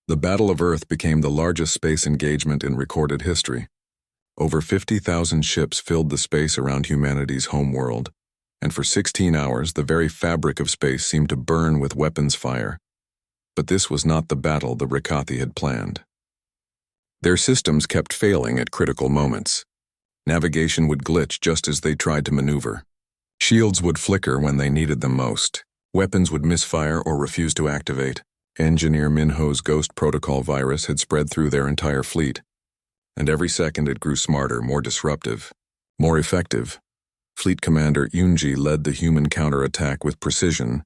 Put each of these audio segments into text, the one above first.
The Battle of Earth became the largest space engagement in recorded history. Over 50,000 ships filled the space around humanity's homeworld, and for 16 hours the very fabric of space seemed to burn with weapons fire. But this was not the battle the Rakathi had planned. Their systems kept failing at critical moments. Navigation would glitch just as they tried to maneuver. Shields would flicker when they needed them most. Weapons would misfire or refuse to activate. Engineer Minho's Ghost Protocol virus had spread through their entire fleet, and every second it grew smarter, more disruptive, more effective. Fleet Commander Yunji led the human counterattack with precision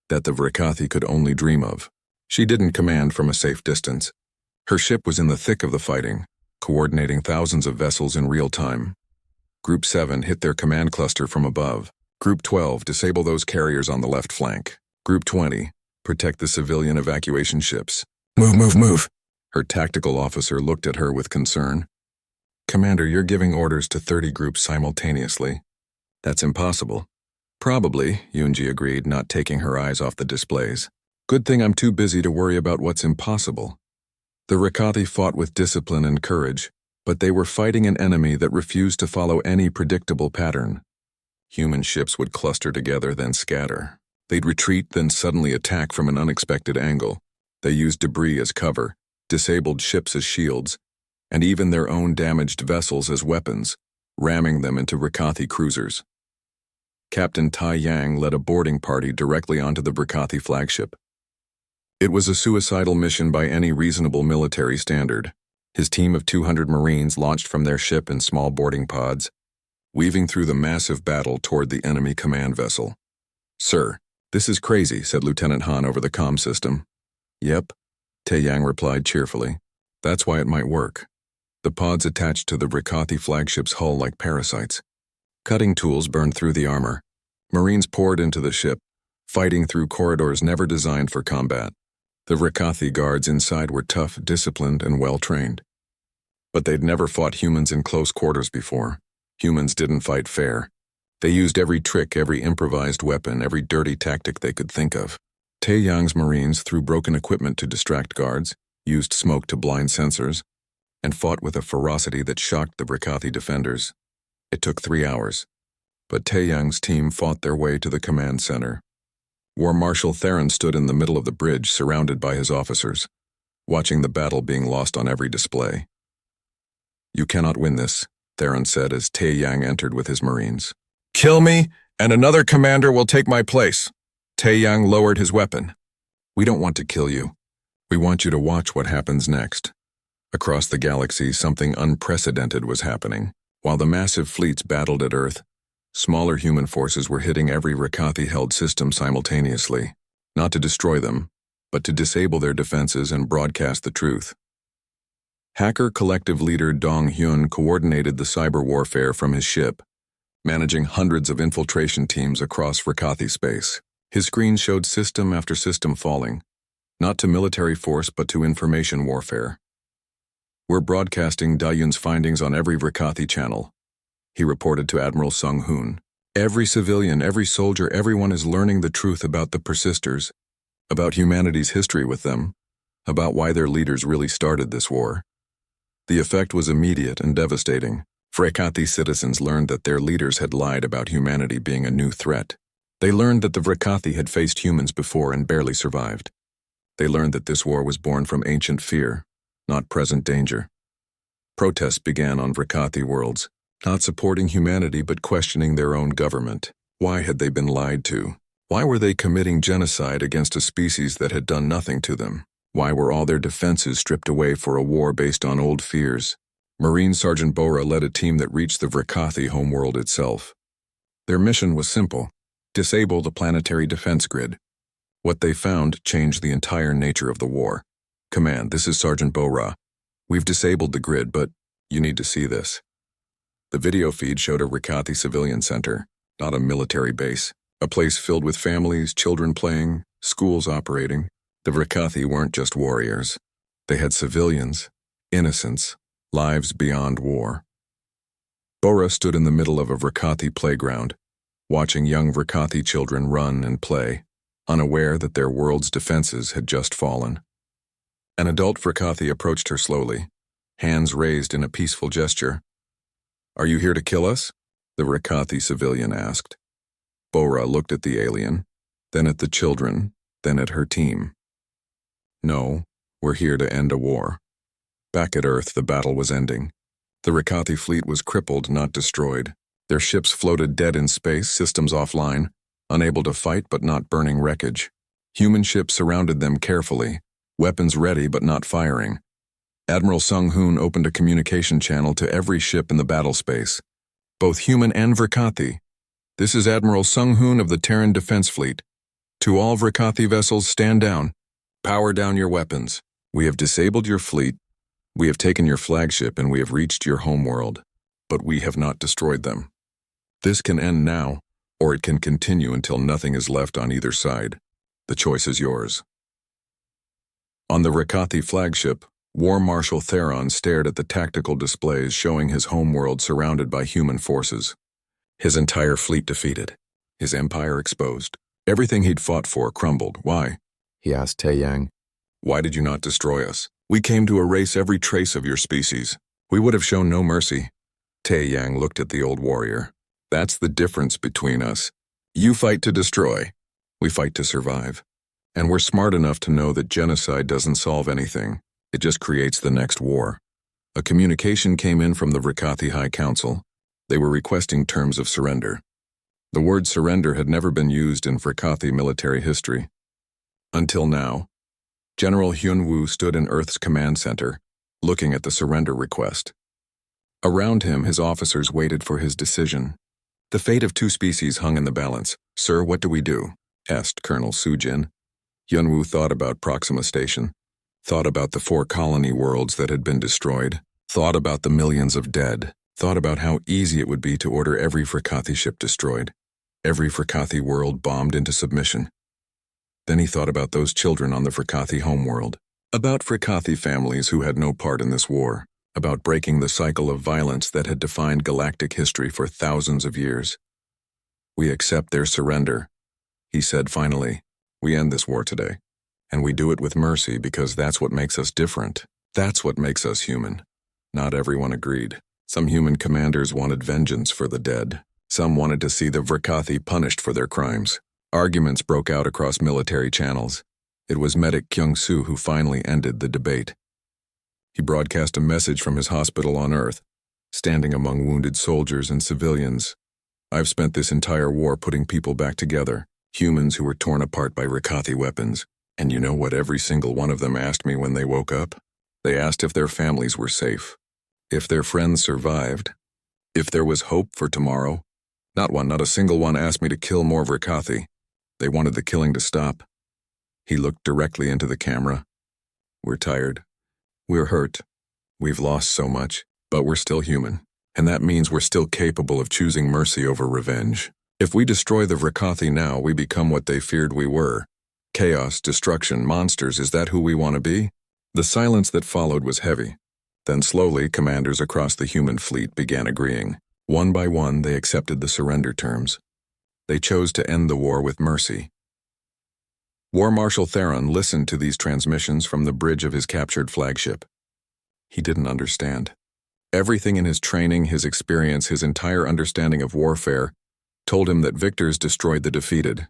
that the Rakathi could only dream of. She didn't command from a safe distance. Her ship was in the thick of the fighting, coordinating thousands of vessels in real time. Group 7 hit their command cluster from above. Group 12, disable those carriers on the left flank. Group 20, protect the civilian evacuation ships. Move, move, move! Her tactical officer looked at her with concern. Commander, you're giving orders to 30 groups simultaneously. That's impossible. Probably, Yunji agreed, not taking her eyes off the displays. Good thing I'm too busy to worry about what's impossible. The Rakathi fought with discipline and courage, but they were fighting an enemy that refused to follow any predictable pattern. Human ships would cluster together, then scatter. They'd retreat, then suddenly attack from an unexpected angle. They used debris as cover, disabled ships as shields, and even their own damaged vessels as weapons, ramming them into Rakathi cruisers. Captain Tai Yang led a boarding party directly onto the Rakathi flagship. It was a suicidal mission by any reasonable military standard. His team of 200 Marines launched from their ship in small boarding pods, weaving through the massive battle toward the enemy command vessel. Sir, this is crazy, said Lieutenant Han over the comm system. Yep, Tai Yang replied cheerfully. That's why it might work. The pods attached to the Rakathi flagship's hull like parasites. Cutting tools burned through the armor. Marines poured into the ship, fighting through corridors never designed for combat. The Rakathi guards inside were tough, disciplined, and well-trained. But they'd never fought humans in close quarters before. Humans didn't fight fair. They used every trick, every improvised weapon, every dirty tactic they could think of. Tai Yang's Marines threw broken equipment to distract guards, used smoke to blind sensors, and fought with a ferocity that shocked the Rakathi defenders. It took 3 hours, but Tai Yang's team fought their way to the command center. War Marshal Theron stood in the middle of the bridge, surrounded by his officers, watching the battle being lost on every display. You cannot win this, Theron said as Tai Yang entered with his Marines. Kill me, and another commander will take my place. Tai Yang lowered his weapon. We don't want to kill you. We want you to watch what happens next. Across the galaxy, something unprecedented was happening. While the massive fleets battled at Earth, smaller human forces were hitting every Rakathi-held system simultaneously, not to destroy them, but to disable their defenses and broadcast the truth. Hacker Collective leader Dong Hyun coordinated the cyber warfare from his ship, managing hundreds of infiltration teams across Rakathi space. His screen showed system after system falling, not to military force but to information warfare. We're broadcasting Dayun's findings on every Rakathi channel, he reported to Admiral Sung Hoon. Every civilian, every soldier, everyone is learning the truth about the persisters, about humanity's history with them, about why their leaders really started this war. The effect was immediate and devastating. Rakathi citizens learned that their leaders had lied about humanity being a new threat. They learned that the Rakathi had faced humans before and barely survived. They learned that this war was born from ancient fear, not present danger. Protests began on Rakathi worlds, not supporting humanity but questioning their own government. Why had they been lied to? Why were they committing genocide against a species that had done nothing to them? Why were all their defenses stripped away for a war based on old fears? Marine Sergeant Bora led a team that reached the Rakathi homeworld itself. Their mission was simple: disable the planetary defense grid. What they found changed the entire nature of the war. Command, this is Sergeant Bora. We've disabled the grid, but you need to see this. The video feed showed a Rakathi civilian center, not a military base. A place filled with families, children playing, schools operating. The Rakathi weren't just warriors. They had civilians, innocents, lives beyond war. Bora stood in the middle of a Rakathi playground, watching young Rakathi children run and play, unaware that their world's defenses had just fallen. An adult Frakathi approached her slowly, hands raised in a peaceful gesture. "Are you here to kill us?" the Frakathi civilian asked. Bora looked at the alien, then at the children, then at her team. "No, we're here to end a war." Back at Earth, the battle was ending. The Frakathi fleet was crippled, not destroyed. Their ships floated dead in space, systems offline, unable to fight but not burning wreckage. Human ships surrounded them carefully, weapons ready but not firing. Admiral Sung Hoon opened a communication channel to every ship in the battle space, both human and Frakathi. "This is Admiral Sung Hoon of the Terran Defense Fleet. To all Frakathi vessels, stand down. Power down your weapons. We have disabled your fleet. We have taken your flagship and we have reached your homeworld, but we have not destroyed them. This can end now, or it can continue until nothing is left on either side. The choice is yours." On the Frakathi flagship, War Marshal Theron stared at the tactical displays showing his homeworld surrounded by human forces. His entire fleet defeated, his empire exposed. Everything he'd fought for crumbled. "Why?" he asked Taeyang. "Why did you not destroy us? We came to erase every trace of your species. We would have shown no mercy." Taeyang looked at the old warrior. "That's the difference between us. You fight to destroy. We fight to survive. And we're smart enough to know that genocide doesn't solve anything. It just creates the next war." A communication came in from the Frakathi High Council. They were requesting terms of surrender. The word surrender had never been used in Frakathi military history. Until now, General Hyun-woo stood in Earth's command center, looking at the surrender request. Around him, his officers waited for his decision. The fate of two species hung in the balance. "Sir, what do we do?" asked Colonel Soo-jin. Hyun-woo thought about Proxima Station, thought about the 4 colony worlds that had been destroyed, thought about the millions of dead, thought about how easy it would be to order every Frakathi ship destroyed, every Frakathi world bombed into submission. Then he thought about those children on the Frakathi homeworld, about Frakathi families who had no part in this war, about breaking the cycle of violence that had defined galactic history for thousands of years. "We accept their surrender," he said finally. "We end this war today, and we do it with mercy because that's what makes us different. That's what makes us human." Not everyone agreed. Some human commanders wanted vengeance for the dead. Some wanted to see the Frakathi punished for their crimes. Arguments broke out across military channels. It was Medic Kyung-soo who finally ended the debate. He broadcast a message from his hospital on Earth, standing among wounded soldiers and civilians. "I've spent this entire war putting people back together, humans who were torn apart by Frakathi weapons. And you know what every single one of them asked me when they woke up? They asked if their families were safe, if their friends survived, if there was hope for tomorrow. Not a single one asked me to kill more Frakathi. They wanted the killing to stop." He looked directly into the camera. "We're tired. We're hurt. We've lost so much, but we're still human. And that means we're still capable of choosing mercy over revenge. If we destroy the Frakathi now, we become what they feared we were. Chaos, destruction, monsters, is that who we want to be?" The silence that followed was heavy. Then slowly, commanders across the human fleet began agreeing. One by one, they accepted the surrender terms. They chose to end the war with mercy. War Marshal Theron listened to these transmissions from the bridge of his captured flagship. He didn't understand. Everything in his training, his experience, his entire understanding of warfare told him that victors destroyed the defeated.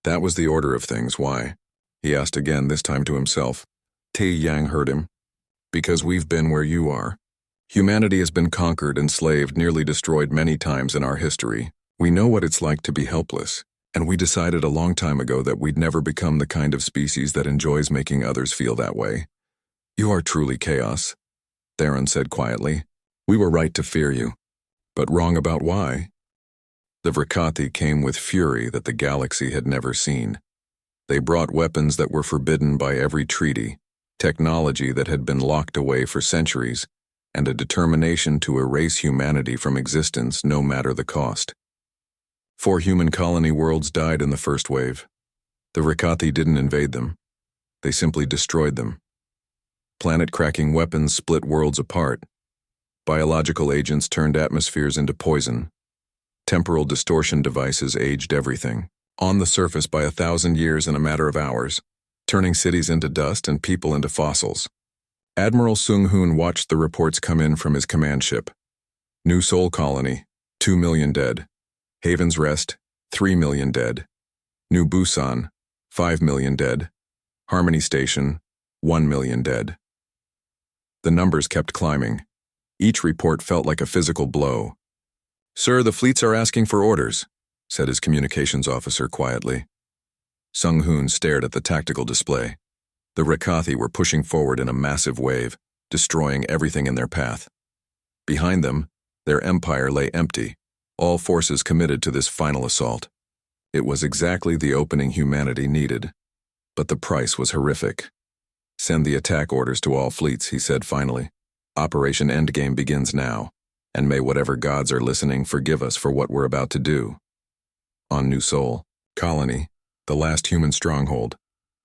That was the order of things. Why? He asked again, this time to himself. Taeyang heard him. "Because we've been where you are. Humanity has been conquered, enslaved, nearly destroyed many times in our history. We know what it's like to be helpless, and we decided a long time ago that we'd never become the kind of species that enjoys making others feel that way. You are truly chaos," Theron said quietly. "We were right to fear you, but wrong about why." The Frakathi came with fury that the galaxy had never seen. They brought weapons that were forbidden by every treaty, technology that had been locked away for centuries, and a determination to erase humanity from existence no matter the cost. 4 human colony worlds died in the first wave. The Frakathi didn't invade them. They simply destroyed them. Planet-cracking weapons split worlds apart. Biological agents turned atmospheres into poison. Temporal distortion devices aged everything. On the surface by 1,000 years in a matter of hours. turning cities into dust and people into fossils. Admiral Sung-hoon watched the reports come in from his command ship. New Seoul Colony, 2 million dead. Haven's Rest, 3 million dead. New Busan, 5 million dead. Harmony Station, 1 million dead. The numbers kept climbing. Each report felt like a physical blow. "Sir, the fleets are asking for orders," said his communications officer quietly. Sung-hoon stared at the tactical display. The Rakathi were pushing forward in a massive wave, destroying everything in their path. Behind them, their empire lay empty, all forces committed to this final assault. It was exactly the opening humanity needed. But the price was horrific. "Send the attack orders to all fleets," he said finally. "Operation Endgame begins now, and may whatever gods are listening forgive us for what we're about to do." On New Seoul Colony, the last human stronghold,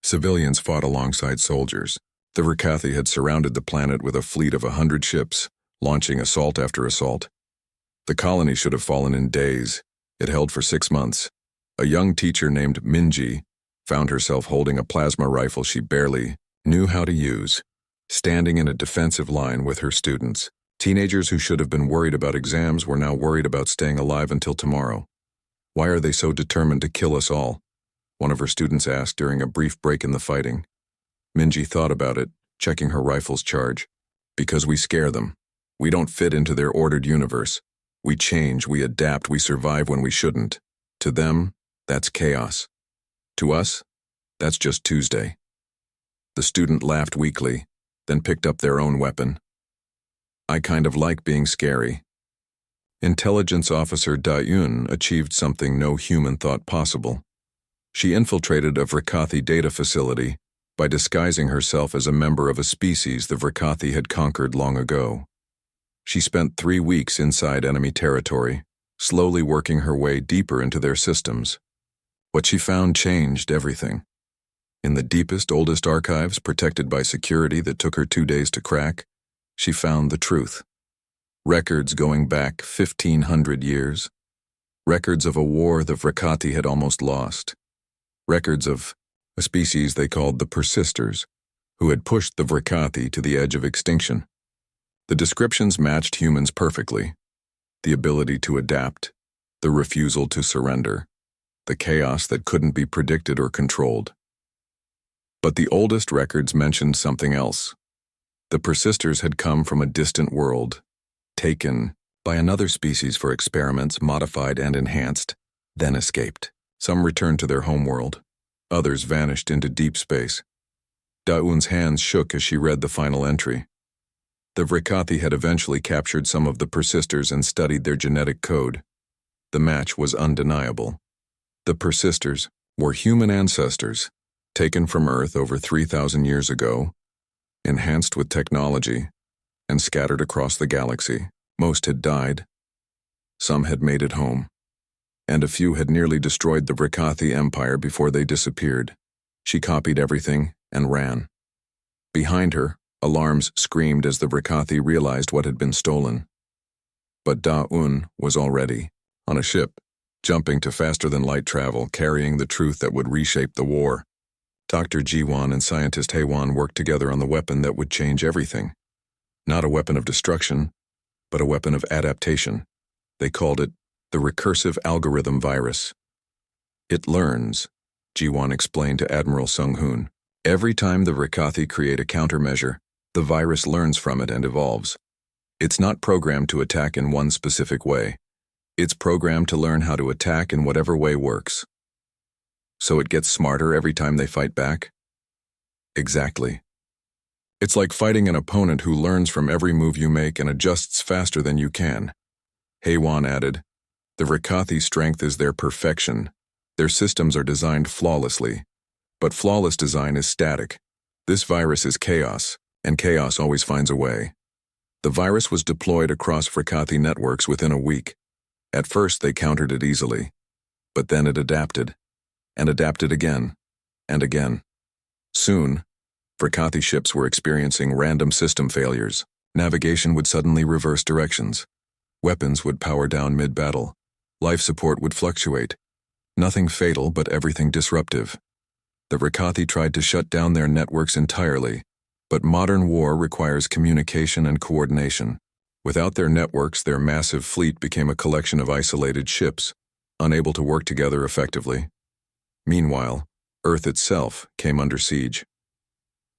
civilians fought alongside soldiers. The Rakathi had surrounded the planet with a fleet of 100 ships, launching assault after assault. The colony should have fallen in days. It held for 6 months. A young teacher named Minji found herself holding a plasma rifle she barely knew how to use, standing in a defensive line with her students. Teenagers who should have been worried about exams were now worried about staying alive until tomorrow. "Why are they so determined to kill us all?" one of her students asked during a brief break in the fighting. Minji thought about it, checking her rifle's charge. "Because we scare them. We don't fit into their ordered universe. We change, we adapt, we survive when we shouldn't. To them, that's chaos. To us, that's just Tuesday." The student laughed weakly, then picked up their own weapon. "I kind of like being scary." Intelligence Officer Da-Yun achieved something no human thought possible. She infiltrated a Vrakathi data facility by disguising herself as a member of a species the Vrakathi had conquered long ago. She spent 3 weeks inside enemy territory, slowly working her way deeper into their systems. What she found changed everything. In the deepest, oldest archives protected by security that took her 2 days to crack, she found the truth. Records going back 1,500 years. Records of a war the Vrakathi had almost lost. Records of a species they called the Persisters, who had pushed the Vrakathi to the edge of extinction. The descriptions matched humans perfectly. The ability to adapt, the refusal to surrender, the chaos that couldn't be predicted or controlled. But the oldest records mentioned something else. The Persisters had come from a distant world, taken by another species for experiments, modified and enhanced, then escaped. Some returned to their homeworld. Others vanished into deep space. Da-Eun's hands shook as she read the final entry. The Vrakathi had eventually captured some of the Persisters and studied their genetic code. The match was undeniable. The Persisters were human ancestors, taken from Earth over 3,000 years ago, enhanced with technology, and scattered across the galaxy. Most had died. Some had made it home. And a few had nearly destroyed the Vrakathi Empire before they disappeared. She copied everything and ran. Behind her, alarms screamed as the Vrakathi realized what had been stolen. But Da-Eun was already on a ship, jumping to faster-than-light travel, carrying the truth that would reshape the war. Dr. Ji-won and scientist Hae-won worked together on the weapon that would change everything. Not a weapon of destruction, but a weapon of adaptation. They called it the recursive algorithm virus. "It learns," Ji-won explained to Admiral Sung-hoon. "Every time the Vrakathi create a countermeasure, the virus learns from it and evolves. It's not programmed to attack in one specific way. It's programmed to learn how to attack in whatever way works." "So it gets smarter every time they fight back?" "Exactly. It's like fighting an opponent who learns from every move you make and adjusts faster than you can." Hae-won added, "The Vrakathi strength is their perfection. Their systems are designed flawlessly. But flawless design is static. This virus is chaos, and chaos always finds a way." The virus was deployed across Vrakathi networks within a week. At first they countered it easily, but then it adapted, and adapted again, and again. Soon, Vrakathi ships were experiencing random system failures. Navigation would suddenly reverse directions. Weapons would power down mid-battle. Life support would fluctuate. Nothing fatal, but everything disruptive. The Vrakathi tried to shut down their networks entirely, but modern war requires communication and coordination. Without their networks, their massive fleet became a collection of isolated ships, unable to work together effectively. Meanwhile, Earth itself came under siege.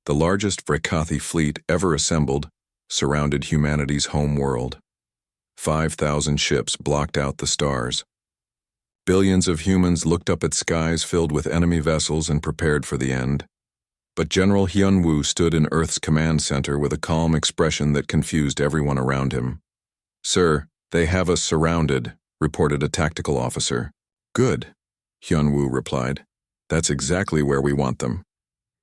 The largest Vrakathi fleet ever assembled surrounded humanity's home world. 5,000 ships blocked out the stars. Billions of humans looked up at skies filled with enemy vessels and prepared for the end. But General Hyun-woo stood in Earth's command center with a calm expression that confused everyone around him. "Sir, they have us surrounded," reported a tactical officer. "Good," Hyun-woo replied. "That's exactly where we want them."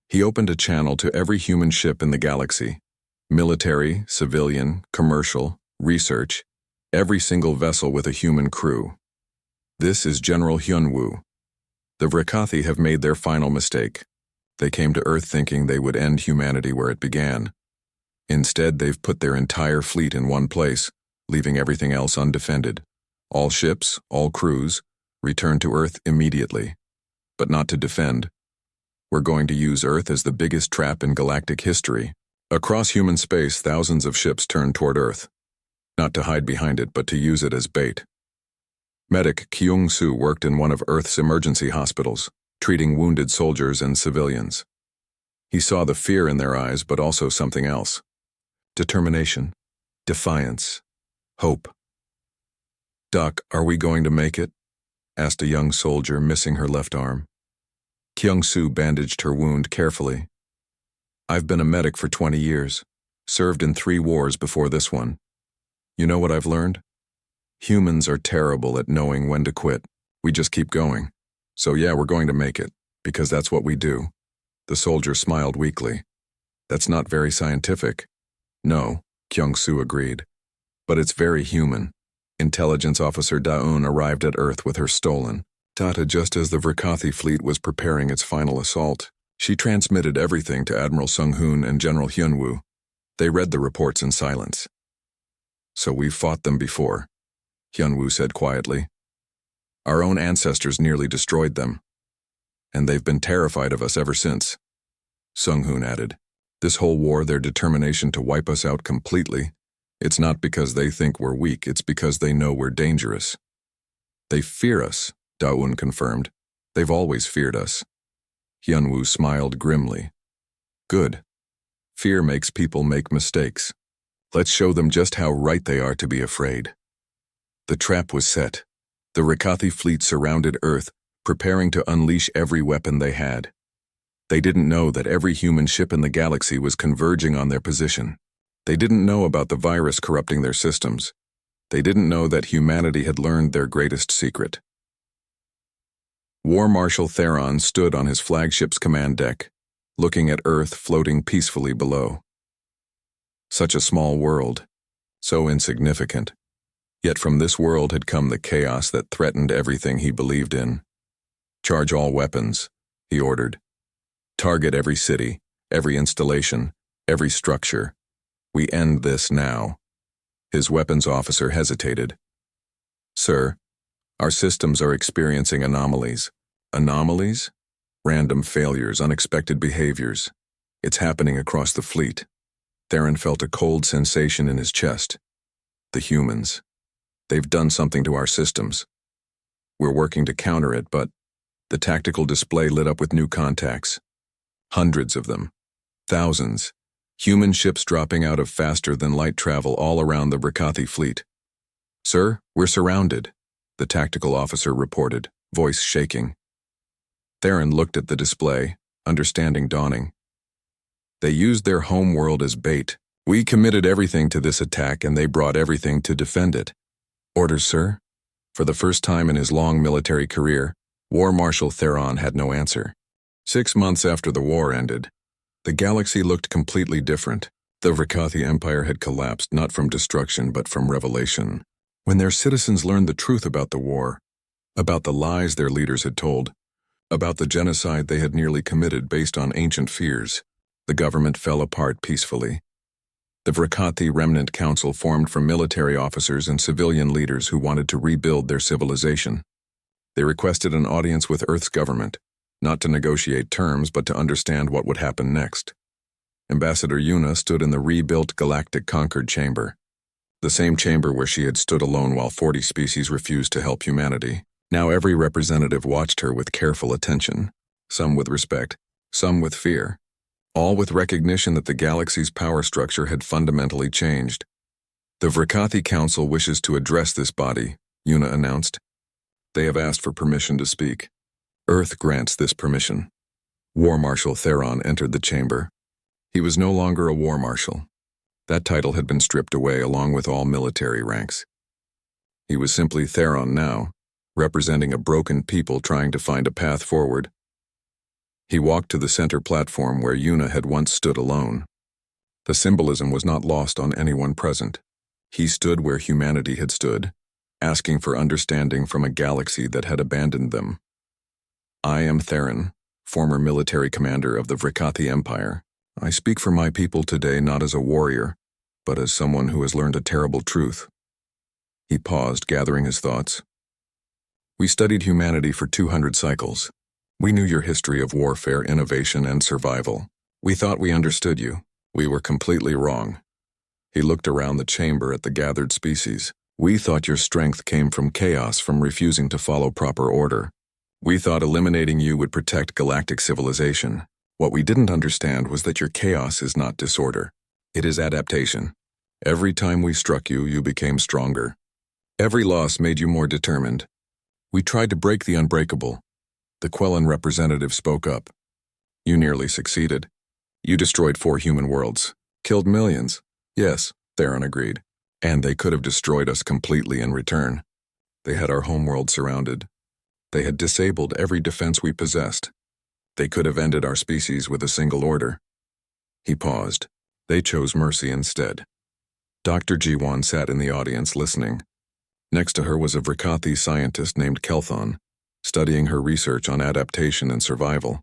He opened a channel to every human ship in the galaxy. Military, civilian, commercial, research, every single vessel with a human crew. "This is General Hyun-woo. The Vrakathi have made their final mistake. They came to Earth thinking they would end humanity where it began. Instead, they've put their entire fleet in one place, leaving everything else undefended. All ships, all crews, return to Earth immediately. But not to defend. We're going to use Earth as the biggest trap in galactic history." Across human space, thousands of ships turned toward Earth. Not to hide behind it, but to use it as bait. Medic Kyung-soo worked in one of Earth's emergency hospitals, treating wounded soldiers and civilians. He saw the fear in their eyes, but also something else. Determination, defiance, hope. "Doc, are we going to make it?" asked a young soldier, missing her left arm. Kyung-soo bandaged her wound carefully. "I've been a medic for 20 years, served in 3 wars before this one. You know what I've learned? Humans are terrible at knowing when to quit. We just keep going. So yeah, we're going to make it, because that's what we do." The soldier smiled weakly. "That's not very scientific." "No," Kyung-soo agreed. "But it's very human." Intelligence Officer Da-eun arrived at Earth with her stolen data just as the Vrakathi fleet was preparing its final assault. She transmitted everything to Admiral Sung-hoon and General Hyun-woo. They read the reports in silence. "So we've fought them before," Hyun-woo said quietly. "Our own ancestors nearly destroyed them. And they've been terrified of us ever since." Sung-hoon added, "This whole war, their determination to wipe us out completely, it's not because they think we're weak, it's because they know we're dangerous." "They fear us," Da-eun confirmed. "They've always feared us." Hyun-woo smiled grimly. "Good. Fear makes people make mistakes. Let's show them just how right they are to be afraid." The trap was set. The Vrakathi fleet surrounded Earth, preparing to unleash every weapon they had. They didn't know that every human ship in the galaxy was converging on their position. They didn't know about the virus corrupting their systems. They didn't know that humanity had learned their greatest secret. War Marshal Theron stood on his flagship's command deck, looking at Earth floating peacefully below. Such a small world, so insignificant. Yet from this world had come the chaos that threatened everything he believed in. "Charge all weapons," he ordered. "Target every city, every installation, every structure. We end this now." His weapons officer hesitated. "Sir, our systems are experiencing anomalies." "Anomalies?" "Random failures, unexpected behaviors. It's happening across the fleet." Theron felt a cold sensation in his chest. "The humans. They've done something to our systems. We're working to counter it, but..." The tactical display lit up with new contacts. Hundreds of them. Thousands. Human ships dropping out of faster-than-light travel all around the Vrakathi fleet. "Sir, we're surrounded," the tactical officer reported, voice shaking. Theron looked at the display, understanding dawning. "They used their home world as bait. We committed everything to this attack and they brought everything to defend it." "Orders, sir?" For the first time in his long military career, War Marshal Theron had no answer. 6 months after the war ended, the galaxy looked completely different. The Vrakathi Empire had collapsed not from destruction but from revelation. When their citizens learned the truth about the war, about the lies their leaders had told, about the genocide they had nearly committed based on ancient fears, the government fell apart peacefully. The Vrakathi Remnant Council formed from military officers and civilian leaders who wanted to rebuild their civilization. They requested an audience with Earth's government, not to negotiate terms but to understand what would happen next. Ambassador Yuna stood in the rebuilt Galactic Concord chamber, the same chamber where she had stood alone while 40 species refused to help humanity. Now every representative watched her with careful attention, some with respect, some with fear, all with recognition that the galaxy's power structure had fundamentally changed. The Vrikathi Council wishes to address this body, Yuna announced. They have asked for permission to speak. Earth grants this permission. War Marshal Theron entered the chamber. He was no longer a war marshal. That title had been stripped away along with all military ranks. He was simply Theron now, representing a broken people trying to find a path forward. He walked to the center platform where Yuna had once stood alone. The symbolism was not lost on anyone present. He stood where humanity had stood, asking for understanding from a galaxy that had abandoned them. I am Theron, former military commander of the Vrikathi Empire. I speak for my people today not as a warrior, but as someone who has learned a terrible truth. He paused, gathering his thoughts. We studied humanity for 200 cycles. We knew your history of warfare, innovation, and survival. We thought we understood you. We were completely wrong. He looked around the chamber at the gathered species. We thought your strength came from chaos, from refusing to follow proper order. We thought eliminating you would protect galactic civilization. What we didn't understand was that your chaos is not disorder. It is adaptation. Every time we struck you, you became stronger. Every loss made you more determined. We tried to break the unbreakable. The Quellan representative spoke up. You nearly succeeded. You destroyed 4 human worlds, killed millions. Yes, Theron agreed. And they could have destroyed us completely in return. They had our homeworld surrounded. They had disabled every defense we possessed. They could have ended our species with a single order. He paused. They chose mercy instead. Dr. Jiwan sat in the audience listening. Next to her was a Vrikathi scientist named Kelthon, studying her research on adaptation and survival.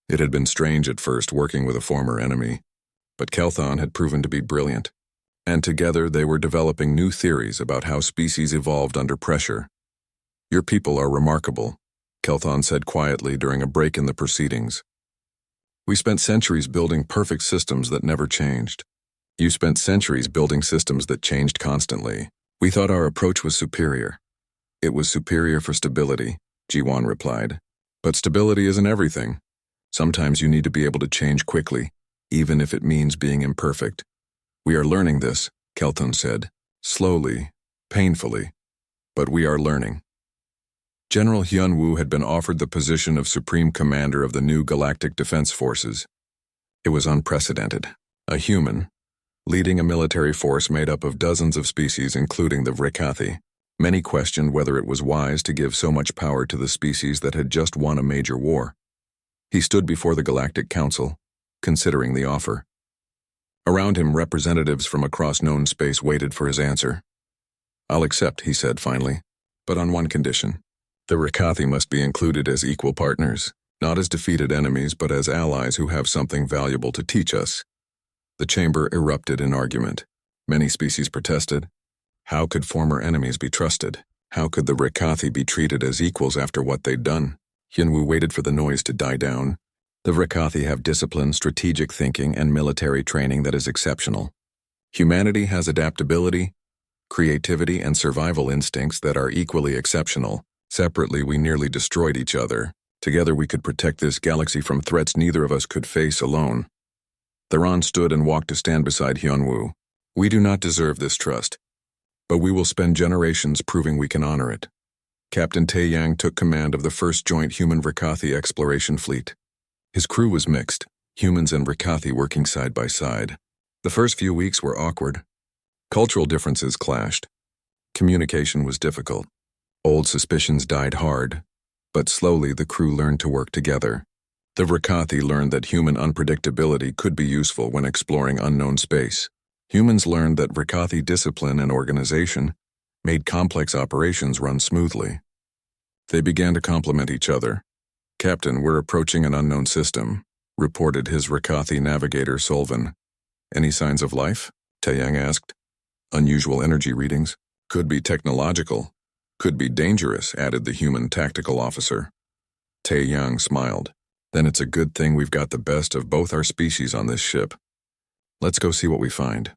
It had been strange at first working with a former enemy, but Kelthon had proven to be brilliant, and together they were developing new theories about how species evolved under pressure. Your people are remarkable, Kelthon said quietly during a break in the proceedings. We spent centuries building perfect systems that never changed. You spent centuries building systems that changed constantly. We thought our approach was superior. It was superior for stability, Jiwan replied. But stability isn't everything. Sometimes you need to be able to change quickly, even if it means being imperfect. We are learning this, Kelthon said, slowly, painfully, but we are learning. General Hyun-woo had been offered the position of Supreme Commander of the new Galactic Defense Forces. It was unprecedented. A human, leading a military force made up of dozens of species including the Vrikathi. Many questioned whether it was wise to give so much power to the species that had just won a major war. He stood before the Galactic Council, considering the offer. Around him, representatives from across known space waited for his answer. I'll accept, he said finally, but on one condition. The Vrikathi must be included as equal partners, not as defeated enemies but as allies who have something valuable to teach us. The chamber erupted in argument. Many species protested. How could former enemies be trusted? How could the Vrikathi be treated as equals after what they'd done? Hyun-woo waited for the noise to die down. The Vrikathi have discipline, strategic thinking, and military training that is exceptional. Humanity has adaptability, creativity, and survival instincts that are equally exceptional. Separately, we nearly destroyed each other. Together, we could protect this galaxy from threats neither of us could face alone. Theron stood and walked to stand beside Hyun-woo. We do not deserve this trust, but we will spend generations proving we can honor it. Captain Tae-yang took command of the first joint human Vrikathi exploration fleet. His crew was mixed, humans and Vrikathi working side by side. The first few weeks were awkward. Cultural differences clashed. Communication was difficult. Old suspicions died hard, but slowly the crew learned to work together. The Vrikathi learned that human unpredictability could be useful when exploring unknown space. Humans learned that Vrikathi discipline and organization made complex operations run smoothly. They began to complement each other. Captain, we're approaching an unknown system, reported his Vrikathi navigator Solvan. Any signs of life? Tae-yang asked. Unusual energy readings. Could be technological. Could be dangerous, added the human tactical officer. Tae-young smiled. Then it's a good thing we've got the best of both our species on this ship. Let's go see what we find.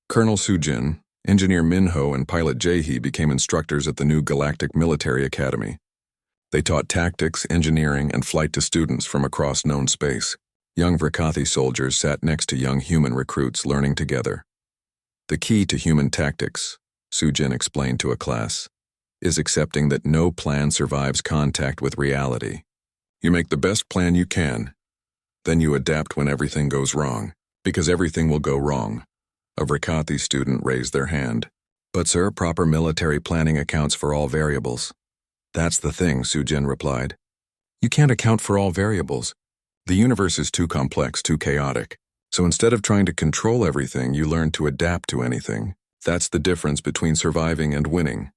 Colonel Soo-jin, Engineer Min-ho, and Pilot Jae-hee became instructors at the new Galactic Military Academy. They taught tactics, engineering, and flight to students from across known space. Young Vrakathi soldiers sat next to young human recruits learning together. The key to human tactics, Soo-jin explained to a class, is accepting that no plan survives contact with reality. You make the best plan you can. Then you adapt when everything goes wrong, because everything will go wrong. A Vrakathi student raised their hand. But sir, proper military planning accounts for all variables. That's the thing, Soo-jin replied. You can't account for all variables. The universe is too complex, too chaotic. So instead of trying to control everything, you learn to adapt to anything. That's the difference between surviving and winning.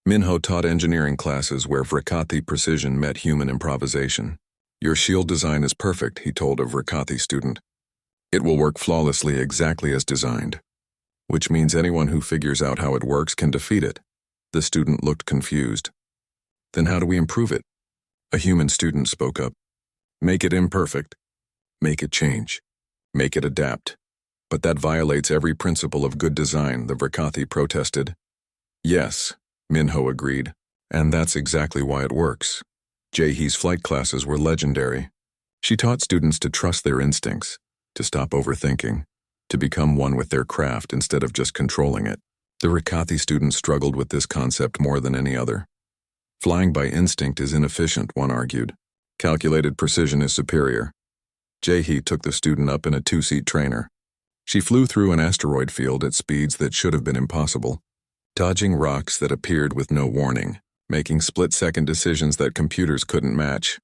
Min-ho taught engineering classes where Vrakathi precision met human improvisation. Your shield design is perfect, he told a Vrakathi student. It will work flawlessly exactly as designed. Which means anyone who figures out how it works can defeat it. The student looked confused. Then how do we improve it? A human student spoke up. Make it imperfect. Make it change. Make it adapt. But that violates every principle of good design, the Vrakathi protested. Yes, Min-ho agreed, and that's exactly why it works. Jae-hee's flight classes were legendary. She taught students to trust their instincts, to stop overthinking, to become one with their craft instead of just controlling it. The Vrakathi students struggled with this concept more than any other. Flying by instinct is inefficient, one argued. Calculated precision is superior. Jae-hee took the student up in a two-seat trainer. She flew through an asteroid field at speeds that should have been impossible, dodging rocks that appeared with no warning, making split-second decisions that computers couldn't match.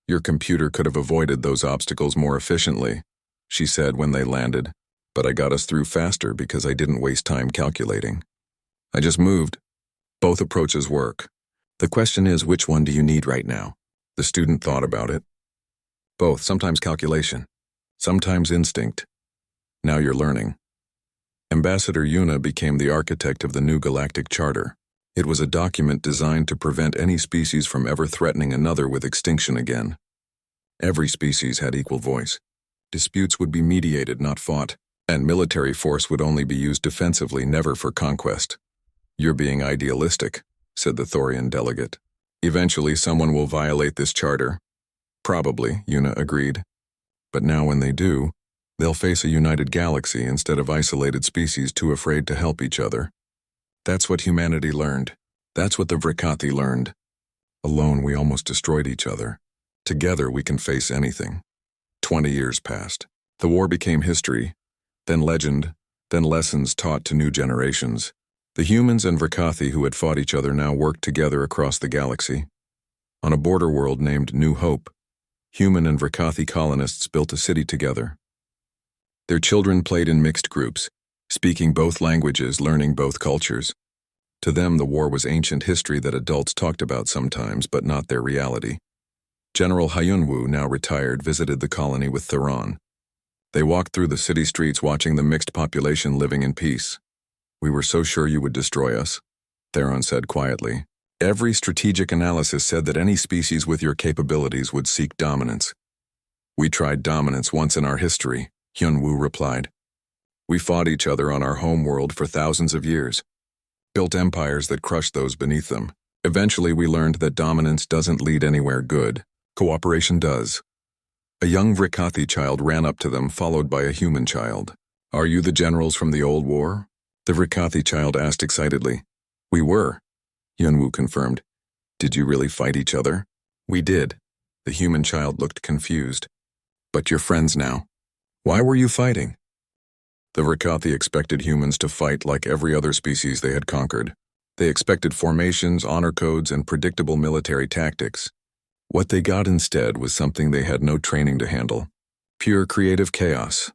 Your computer could have avoided those obstacles more efficiently, she said when they landed, but I got us through faster because I didn't waste time calculating. I just moved. Both approaches work. The question is, which one do you need right now? The student thought about it. Both, sometimes calculation, sometimes instinct. Now you're learning. Ambassador Yuna became the architect of the new Galactic Charter. It was a document designed to prevent any species from ever threatening another with extinction again. Every species had equal voice. Disputes would be mediated, not fought, and military force would only be used defensively, never for conquest. You're being idealistic, said the Thorian delegate. Eventually someone will violate this charter. Probably, Yuna agreed. But now when they do, they'll face a united galaxy instead of isolated species too afraid to help each other. That's what humanity learned. That's what the Vrakathi learned. Alone we almost destroyed each other. Together we can face anything. 20 years passed. The war became history, then legend, then lessons taught to new generations. The humans and Vrakathi who had fought each other now worked together across the galaxy. On a border world named New Hope, human and Vrakathi colonists built a city together. Their children played in mixed groups, speaking both languages, learning both cultures. To them, the war was ancient history that adults talked about sometimes, but not their reality. General Hyunwoo, now retired, visited the colony with Theron. They walked through the city streets watching the mixed population living in peace. We were so sure you would destroy us, Theron said quietly. Every strategic analysis said that any species with your capabilities would seek dominance. We tried dominance once in our history, Hyunwoo replied. We fought each other on our home world for thousands of years, built empires that crushed those beneath them. Eventually we learned that dominance doesn't lead anywhere good. Cooperation does. A young Vrakathi child ran up to them, followed by a human child. Are you the generals from the old war? The Vrakathi child asked excitedly. We were, Hyunwoo confirmed. Did you really fight each other? We did. The human child looked confused. But you're friends now. Why were you fighting? The Vrakathi expected humans to fight like every other species they had conquered. They expected formations, honor codes, and predictable military tactics. What they got instead was something they had no training to handle. Pure creative chaos.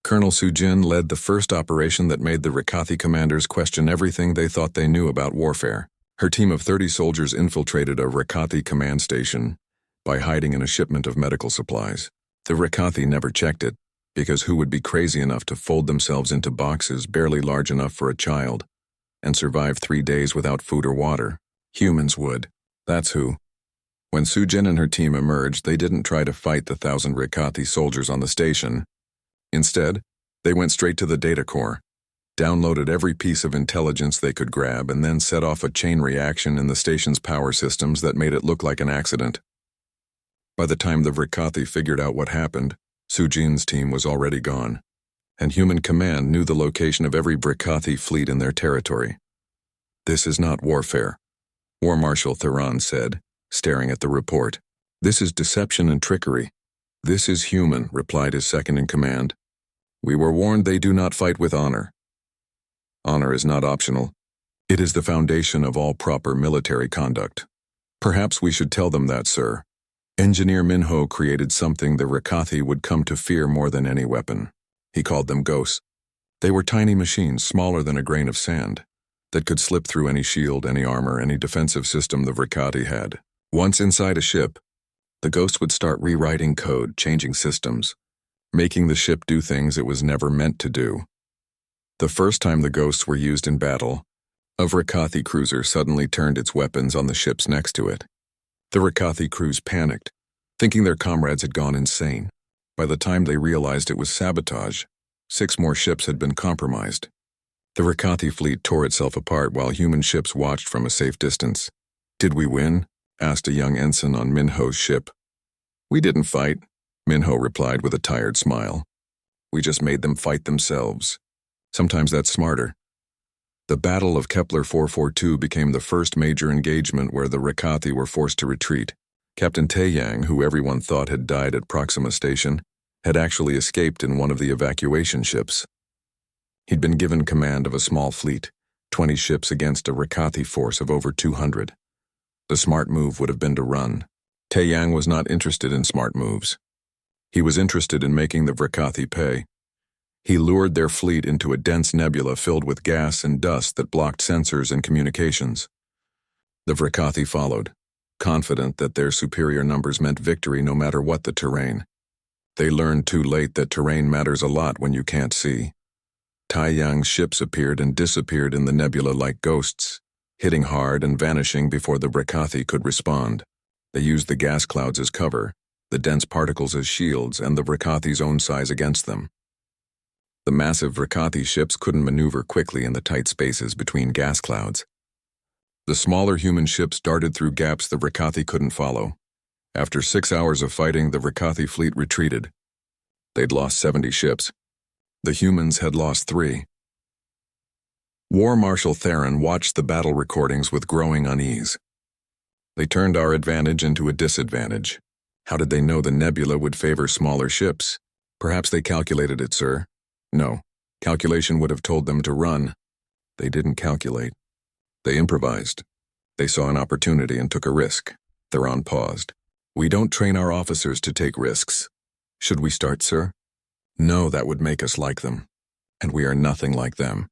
Colonel Soo-jin led the first operation that made the Vrakathi commanders question everything they thought they knew about warfare. Her team of 30 soldiers infiltrated a Vrakathi command station by hiding in a shipment of medical supplies. The Vrakathi never checked it, because who would be crazy enough to fold themselves into boxes barely large enough for a child and survive 3 days without food or water? Humans would. That's who. When Sujin and her team emerged, they didn't try to fight the 1,000 Rikati soldiers on the station. Instead, they went straight to the data core, downloaded every piece of intelligence they could grab, and then set off a chain reaction in the station's power systems that made it look like an accident. By the time the Rikati figured out what happened, Sujin's team was already gone, and Human Command knew the location of every Rikati fleet in their territory. "This is not warfare," War Marshal Theron said, staring at the report. "This is deception and trickery." "This is human," replied his second-in-command. "We were warned they do not fight with honor. Honor is not optional. It is the foundation of all proper military conduct." "Perhaps we should tell them that, sir. Engineer Minho created something the Rikati would come to fear more than any weapon. He called them ghosts. They were tiny machines, smaller than a grain of sand, that could slip through any shield, any armor, any defensive system the Rikati had. Once inside a ship, the ghost would start rewriting code, changing systems, making the ship do things it was never meant to do. The first time the ghosts were used in battle, a Rikati cruiser suddenly turned its weapons on the ships next to it. The Rikati crews panicked, thinking their comrades had gone insane. By the time they realized it was sabotage, 6 more ships had been compromised. The Rikati fleet tore itself apart while human ships watched from a safe distance. "Did we win?" asked a young ensign on Minho's ship. "We didn't fight," Minho replied with a tired smile. "We just made them fight themselves. Sometimes that's smarter." The Battle of Kepler 442 became the first major engagement where the Rikati were forced to retreat. Captain Taeyang, who everyone thought had died at Proxima Station, had actually escaped in one of the evacuation ships. He'd been given command of a small fleet, 20 ships against a Rikati force of over 200. The smart move would have been to run. Taeyang was not interested in smart moves. He was interested in making the Rikati pay. He lured their fleet into a dense nebula filled with gas and dust that blocked sensors and communications. The Rikati followed, confident that their superior numbers meant victory no matter what the terrain. They learned too late that terrain matters a lot when you can't see. Taeyang's ships appeared and disappeared in the nebula like ghosts, hitting hard and vanishing before the Rikati could respond. They used the gas clouds as cover, the dense particles as shields, and the Rikati's own size against them. The massive Rikati ships couldn't maneuver quickly in the tight spaces between gas clouds. The smaller human ships darted through gaps the Rikati couldn't follow. After 6 hours of fighting, the Rikati fleet retreated. They'd lost 70 ships. The humans had lost 3. War Marshal Theron watched the battle recordings with growing unease. "They turned our advantage into a disadvantage. How did they know the nebula would favor smaller ships? Perhaps they calculated it, sir." "No, calculation would have told them to run." "They didn't calculate. They improvised. They saw an opportunity and took a risk." Theron paused. "We don't train our officers to take risks. Should we start, sir?" "No, that would make us like them. And we are nothing like them."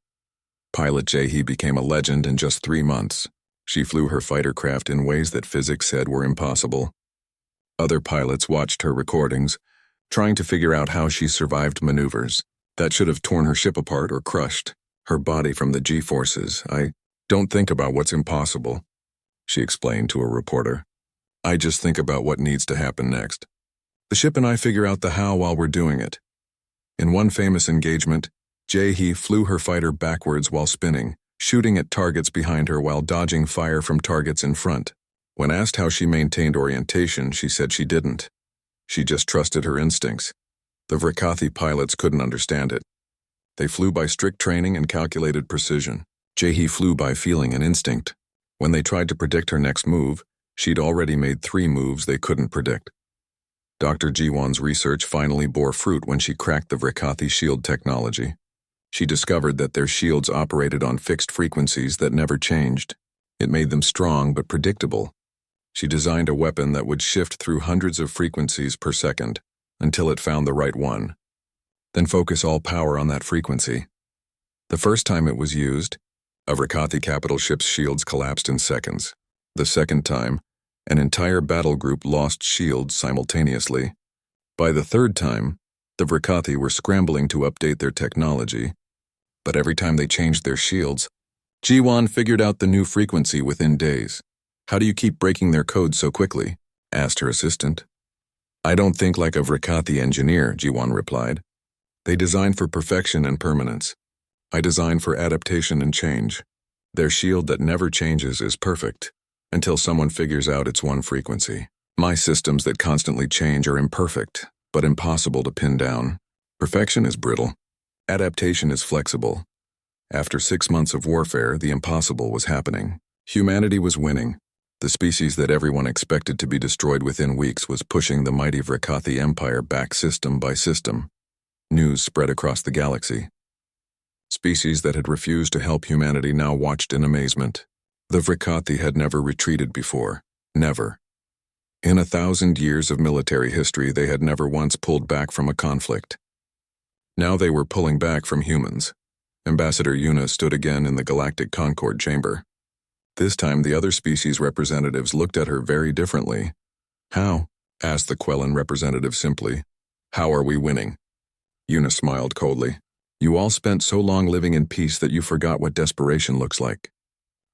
Pilot Jae-hee became a legend in just 3 months. She flew her fighter craft in ways that physics said were impossible. Other pilots watched her recordings, trying to figure out how she survived maneuvers that should have torn her ship apart or crushed her body from the G-forces. "I don't think about what's impossible," she explained to a reporter. "I just think about what needs to happen next. The ship and I figure out the how while we're doing it." In one famous engagement, Jae-hee flew her fighter backwards while spinning, shooting at targets behind her while dodging fire from targets in front. When asked how she maintained orientation, she said she didn't. She just trusted her instincts. The Rikati pilots couldn't understand it. They flew by strict training and calculated precision. Jae-hee flew by feeling and instinct. When they tried to predict her next move, she'd already made 3 moves they couldn't predict. Dr. Jiwon's research finally bore fruit when she cracked the Rikati shield technology. She discovered that their shields operated on fixed frequencies that never changed. It made them strong but predictable. She designed a weapon that would shift through hundreds of frequencies per second until it found the right one, then focus all power on that frequency. The first time it was used, a Rikati capital ship's shields collapsed in seconds. The second time, an entire battle group lost shields simultaneously. By the third time, the Rikati were scrambling to update their technology, but every time they changed their shields, Jiwon figured out the new frequency within days. "How do you keep breaking their code so quickly?" asked her assistant. I don't think like a Vrikati engineer, Jiwan replied. They design for perfection and permanence. I design for adaptation and change. Their shield that never changes is perfect, until someone figures out its one frequency. My systems that constantly change are imperfect, but impossible to pin down. Perfection is brittle. Adaptation is flexible. After 6 months of warfare, the impossible was happening. Humanity was winning. The species that everyone expected to be destroyed within weeks was pushing the mighty Vrikati Empire back system by system. News spread across the galaxy. Species that had refused to help humanity now watched in amazement. The Vrikati had never retreated before. Never. In 1,000 years of military history, they had never once pulled back from a conflict. Now they were pulling back from humans. Ambassador Yuna stood again in the Galactic Concord chamber. This time the other species representatives looked at her very differently. How? Asked the Quellan representative simply. How are we winning? Yuna smiled coldly. You all spent so long living in peace that you forgot what desperation looks like.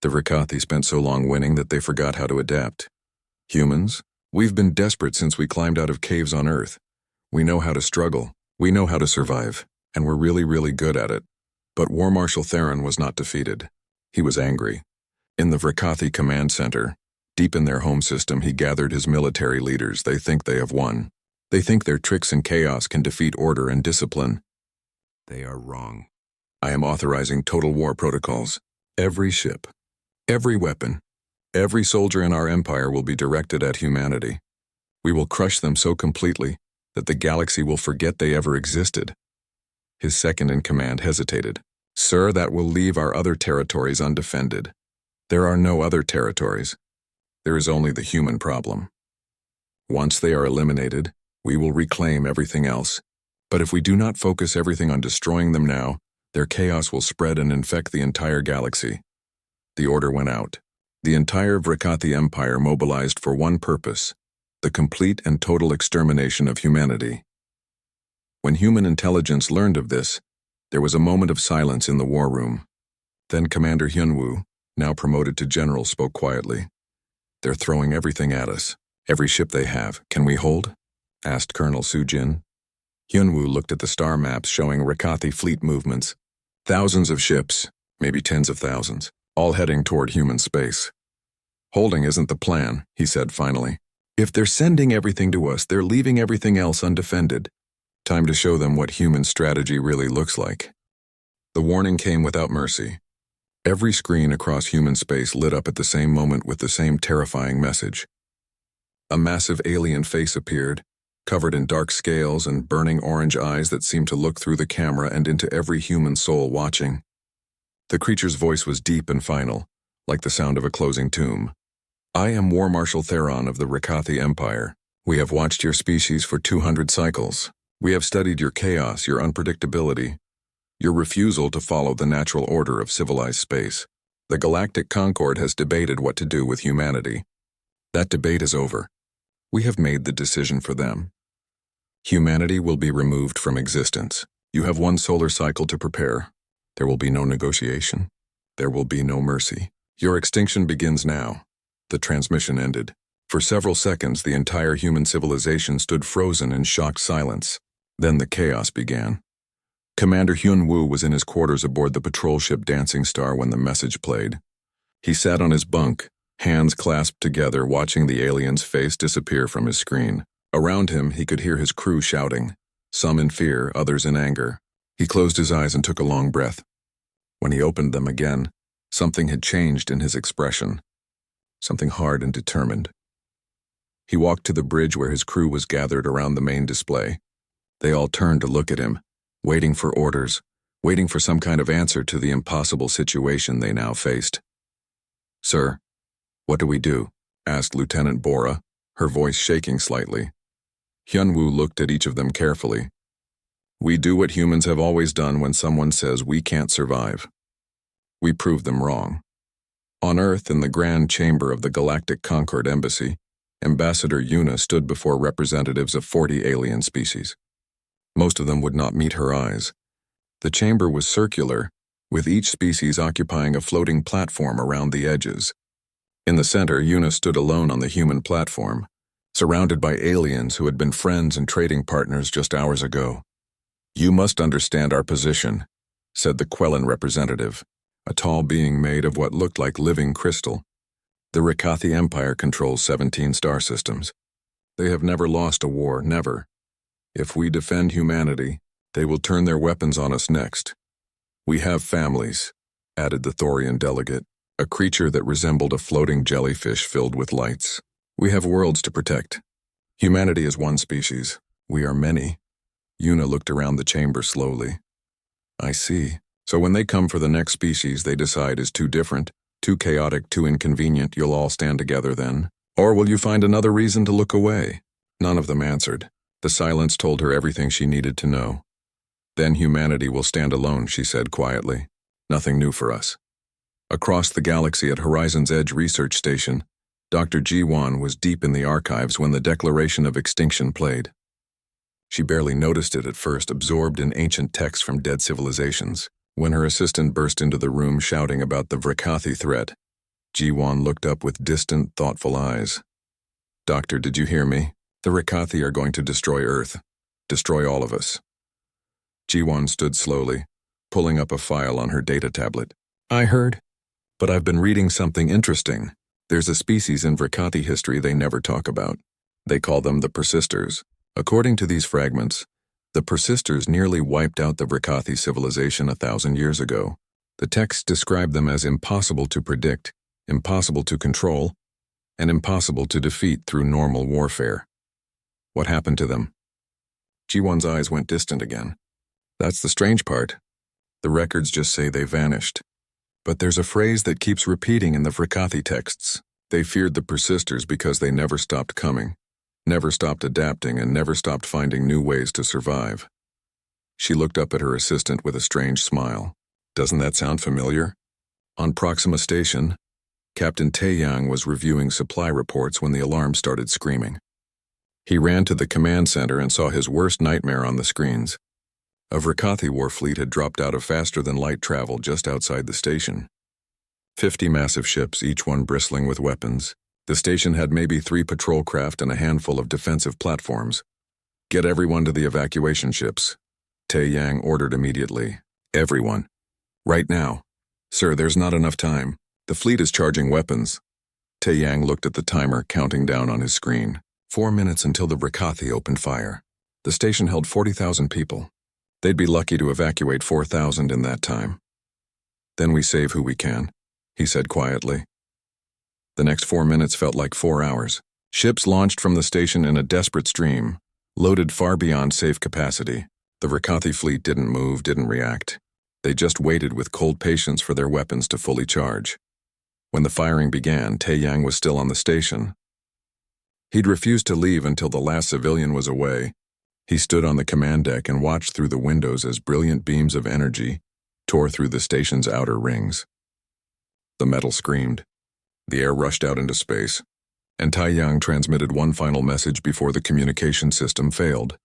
The Vrikati spent so long winning that they forgot how to adapt. Humans, we've been desperate since we climbed out of caves on Earth. We know how to struggle. We know how to survive. And we're really, really good at it. But War Marshal Theron was not defeated. He was angry. In the Vrikati command center, deep in their home system, he gathered his military leaders. They think they have won. They think their tricks and chaos can defeat order and discipline. They are wrong. I am authorizing total war protocols. Every ship, every weapon, every soldier in our empire will be directed at humanity. We will crush them so completely that the galaxy will forget they ever existed. His second-in-command hesitated. Sir, that will leave our other territories undefended. There are no other territories. There is only the human problem. Once they are eliminated, we will reclaim everything else. But if we do not focus everything on destroying them now, their chaos will spread and infect the entire galaxy. The order went out. The entire Vrikati Empire mobilized for one purpose, the complete and total extermination of humanity. When human intelligence learned of this, there was a moment of silence in the war room. Then Commander Hyunwoo, now promoted to general, spoke quietly. They're throwing everything at us. Every ship they have. Can we hold? Asked Colonel Sujin. Hyunwoo looked at the star maps showing Vrikati fleet movements. Thousands of ships, maybe tens of thousands, all heading toward human space. Holding isn't the plan, he said finally. If they're sending everything to us, they're leaving everything else undefended. Time to show them what human strategy really looks like. The warning came without mercy. Every screen across human space lit up at the same moment with the same terrifying message. A massive alien face appeared, covered in dark scales and burning orange eyes that seemed to look through the camera and into every human soul watching. The creature's voice was deep and final, like the sound of a closing tomb. I am War Marshal Theron of the Vrikati Empire. We have watched your species for 200 cycles. We have studied your chaos, your unpredictability, your refusal to follow the natural order of civilized space. The Galactic Concord has debated what to do with humanity. That debate is over. We have made the decision for them. Humanity will be removed from existence. You have one solar cycle to prepare. There will be no negotiation. There will be no mercy. Your extinction begins now. The transmission ended. For several seconds, the entire human civilization stood frozen in shocked silence. Then the chaos began. Commander Hyunwoo was in his quarters aboard the patrol ship Dancing Star when the message played. He sat on his bunk, hands clasped together, watching the alien's face disappear from his screen. Around him, he could hear his crew shouting, some in fear, others in anger. He closed his eyes and took a long breath. When he opened them again, something had changed in his expression. Something hard and determined. He walked to the bridge where his crew was gathered around the main display. They all turned to look at him, waiting for orders, waiting for some kind of answer to the impossible situation they now faced. Sir, what do we do? Asked Lieutenant Bora, her voice shaking slightly. Hyunwoo looked at each of them carefully. We do what humans have always done when someone says we can't survive. We prove them wrong. On Earth, in the Grand Chamber of the Galactic Concord Embassy, Ambassador Yuna stood before representatives of 40 alien species. Most of them would not meet her eyes. The chamber was circular, with each species occupying a floating platform around the edges. In the center, Yuna stood alone on the human platform, surrounded by aliens who had been friends and trading partners just hours ago. "You must understand our position," said the Quellan representative, a tall being made of what looked like living crystal. "The Rakathi Empire controls 17 star systems. They have never lost a war, never. If we defend humanity, they will turn their weapons on us next. We have families," added the Thorian delegate, a creature that resembled a floating jellyfish filled with lights. "We have worlds to protect. Humanity is one species. We are many." Yuna looked around the chamber slowly. "I see. So when they come for the next species they decide is too different, too chaotic, too inconvenient, you'll all stand together then? Or will you find another reason to look away?" None of them answered. The silence told her everything she needed to know. "Then humanity will stand alone," she said quietly. "Nothing new for us." Across the galaxy at Horizon's Edge Research Station, Dr. Ji-Wan was deep in the archives when the Declaration of Extinction played. She barely noticed it at first, absorbed in ancient texts from dead civilizations. When her assistant burst into the room shouting about the Vrakathi threat, Ji-Wan looked up with distant, thoughtful eyes. "Doctor, did you hear me? The Rakathi are going to destroy Earth. Destroy all of us." Ji-Wan stood slowly, pulling up a file on her data tablet. "I heard. But I've been reading something interesting. There's a species in Vrakathi history they never talk about. They call them the Persisters. According to these fragments, the Persisters nearly wiped out the Vrakathi civilization 1,000 years ago. The texts describe them as impossible to predict, impossible to control, and impossible to defeat through normal warfare. What happened to them?" Ji-Wan's eyes went distant again. "That's the strange part. The records just say they vanished. But there's a phrase that keeps repeating in the Vrakathi texts. They feared the Persisters because they never stopped coming, never stopped adapting, and never stopped finding new ways to survive." She looked up at her assistant with a strange smile. "Doesn't that sound familiar?" On Proxima Station, Captain Taeyang was reviewing supply reports when the alarm started screaming. He ran to the command center and saw his worst nightmare on the screens. A Vrakathi war fleet had dropped out of faster-than-light travel just outside the station. 50 massive ships, each one bristling with weapons. The station had maybe 3 patrol craft and a handful of defensive platforms. "Get everyone to the evacuation ships," Taeyang ordered immediately. "Everyone. Right now." "Sir, there's not enough time. The fleet is charging weapons." Taeyang looked at the timer counting down on his screen. 4 minutes until the Vrakathi opened fire. The station held 40,000 people. They'd be lucky to evacuate 4,000 in that time. "Then we save who we can," he said quietly. The next 4 minutes felt like 4 hours. Ships launched from the station in a desperate stream, loaded far beyond safe capacity. The Vrakathi fleet didn't move, didn't react. They just waited with cold patience for their weapons to fully charge. When the firing began, Taeyang was still on the station. He'd refused to leave until the last civilian was away. He stood on the command deck and watched through the windows as brilliant beams of energy tore through the station's outer rings. The metal screamed. The air rushed out into space, and Taeyang transmitted one final message before the communication system failed.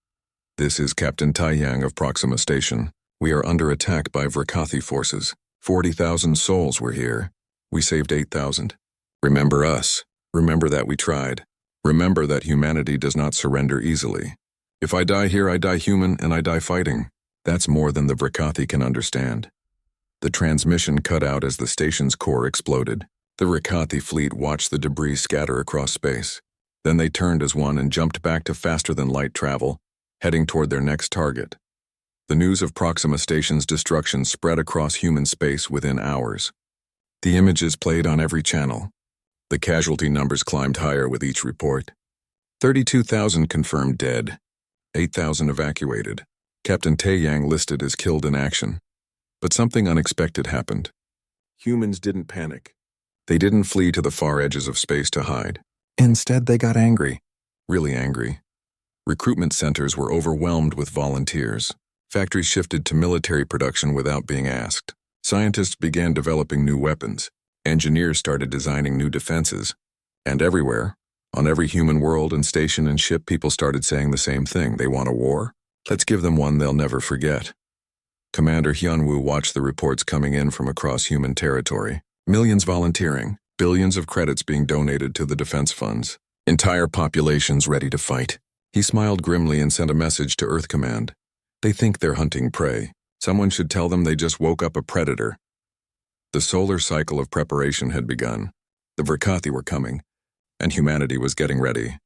"This is Captain Taeyang of Proxima Station. We are under attack by Vrakathi forces. 40,000 souls were here. We saved 8,000. Remember us. Remember that we tried. Remember that humanity does not surrender easily. If I die here, I die human, and I die fighting. That's more than the Vrakathi can understand." The transmission cut out as the station's core exploded. The Vrakathi fleet watched the debris scatter across space. Then they turned as one and jumped back to faster-than-light travel, heading toward their next target. The news of Proxima Station's destruction spread across human space within hours. The images played on every channel. The casualty numbers climbed higher with each report. 32,000 confirmed dead, 8,000 evacuated. Captain Taeyang listed as killed in action. But something unexpected happened. Humans didn't panic. They didn't flee to the far edges of space to hide. Instead, they got angry. Really angry. Recruitment centers were overwhelmed with volunteers. Factories shifted to military production without being asked. Scientists began developing new weapons. Engineers started designing new defenses. And everywhere, on every human world and station and ship, people started saying the same thing. They want a war? Let's give them one they'll never forget. Commander Hyunwoo watched the reports coming in from across human territory. Millions volunteering, billions of credits being donated to the defense funds. Entire populations ready to fight. He smiled grimly and sent a message to Earth Command. They think they're hunting prey. Someone should tell them they just woke up a predator. The solar cycle of preparation had begun. The Verkathi were coming, and humanity was getting ready.